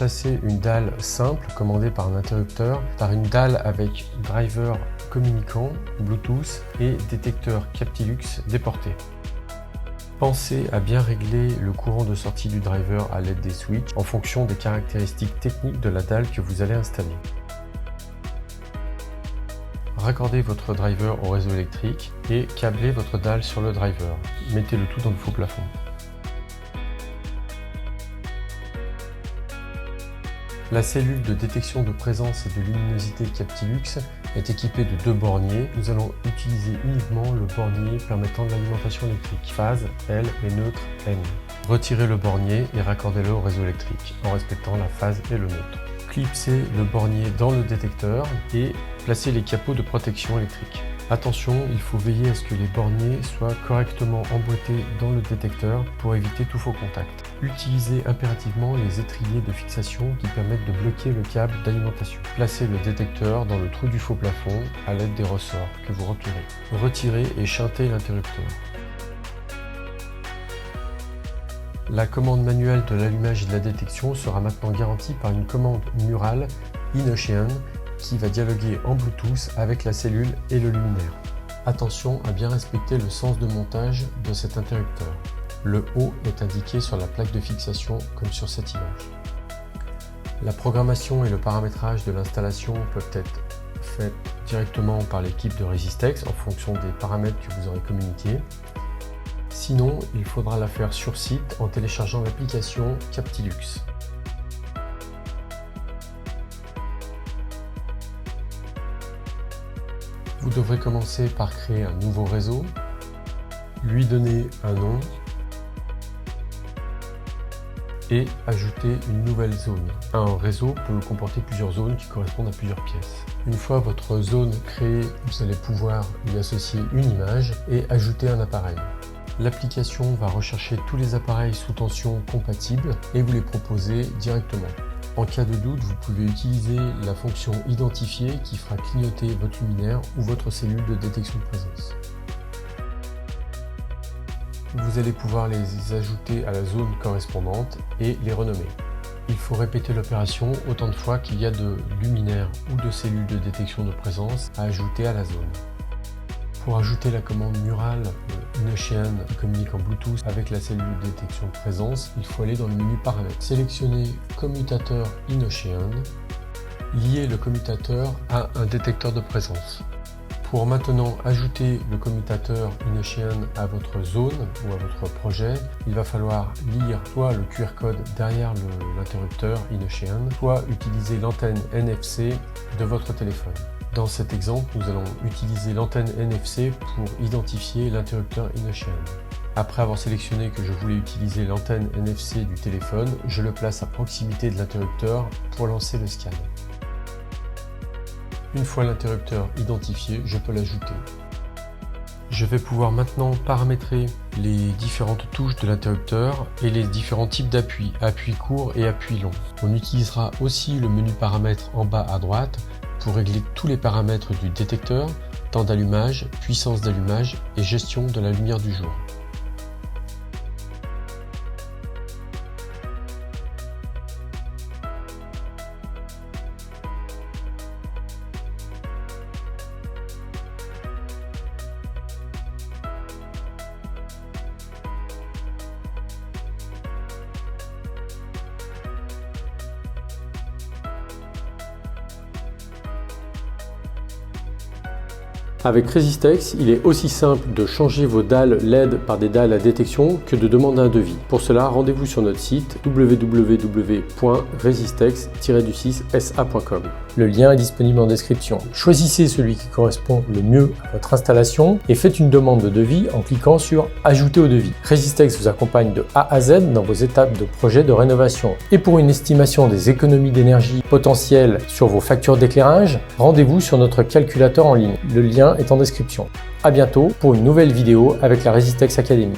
remplacer une dalle simple commandée par un interrupteur par une dalle avec driver communicant, Bluetooth et détecteur Captilux déporté. Pensez à bien régler le courant de sortie du driver à l'aide des switches en fonction des caractéristiques techniques de la dalle que vous allez installer. Raccordez votre driver au réseau électrique et câblez votre dalle sur le driver. Mettez le tout dans le faux plafond. La cellule de détection de présence et de luminosité Captilux est équipée de 2 borniers. Nous allons utiliser uniquement le bornier permettant de l'alimentation électrique, phase L et neutre N. Retirez le bornier et raccordez-le au réseau électrique en respectant la phase et le neutre. Clipsez le bornier dans le détecteur et placez les capots de protection électrique. Attention, il faut veiller à ce que les borniers soient correctement emboîtés dans le détecteur pour éviter tout faux contact. Utilisez impérativement les étriers de fixation qui permettent de bloquer le câble d'alimentation. Placez le détecteur dans le trou du faux plafond à l'aide des ressorts que vous replierez. Retirez et chantez l'interrupteur. La commande manuelle de l'allumage et de la détection sera maintenant garantie par une commande murale InOcean qui va dialoguer en Bluetooth avec la cellule et le luminaire. Attention à bien respecter le sens de montage de cet interrupteur. Le haut est indiqué sur la plaque de fixation comme sur cette image. La programmation et le paramétrage de l'installation peuvent être faits directement par l'équipe de Resistex en fonction des paramètres que vous aurez communiqués. Sinon, il faudra la faire sur site en téléchargeant l'application Captilux. Vous devrez commencer par créer un nouveau réseau, lui donner un nom et ajouter une nouvelle zone. Un réseau peut comporter plusieurs zones qui correspondent à plusieurs pièces. Une fois votre zone créée, vous allez pouvoir y associer une image et ajouter un appareil. L'application va rechercher tous les appareils sous tension compatibles et vous les proposer directement. En cas de doute, vous pouvez utiliser la fonction identifier qui fera clignoter votre luminaire ou votre cellule de détection de présence. Vous allez pouvoir les ajouter à la zone correspondante et les renommer. Il faut répéter l'opération autant de fois qu'il y a de luminaires ou de cellules de détection de présence à ajouter à la zone. Pour ajouter la commande murale InOcean qui communique en Bluetooth avec la cellule de détection de présence, il faut aller dans le menu paramètres. Sélectionnez commutateur InOcean, liez le commutateur à un détecteur de présence. Pour maintenant ajouter le commutateur InOcean à votre zone ou à votre projet, il va falloir lire soit le QR code derrière l'interrupteur InOcean, soit utiliser l'antenne NFC de votre téléphone. Dans cet exemple, nous allons utiliser l'antenne NFC pour identifier l'interrupteur InOcean. Après avoir sélectionné que je voulais utiliser l'antenne NFC du téléphone, je le place à proximité de l'interrupteur pour lancer le scan. Une fois l'interrupteur identifié, je peux l'ajouter. Je vais pouvoir maintenant paramétrer les différentes touches de l'interrupteur et les différents types d'appui, appui court et appui long. On utilisera aussi le menu paramètres en bas à droite pour régler tous les paramètres du détecteur, temps d'allumage, puissance d'allumage et gestion de la lumière du jour. Avec Resistex, il est aussi simple de changer vos dalles LED par des dalles à détection que de demander un devis. Pour cela, rendez-vous sur notre site www.resistex-sa.com. Le lien est disponible en description. Choisissez celui qui correspond le mieux à votre installation et faites une demande de devis en cliquant sur « Ajouter au devis ». Resistex vous accompagne de A à Z dans vos étapes de projet de rénovation. Et pour une estimation des économies d'énergie potentielles sur vos factures d'éclairage, rendez-vous sur notre calculateur en ligne. Le lien est en description. À bientôt pour une nouvelle vidéo avec la Resistex Academy.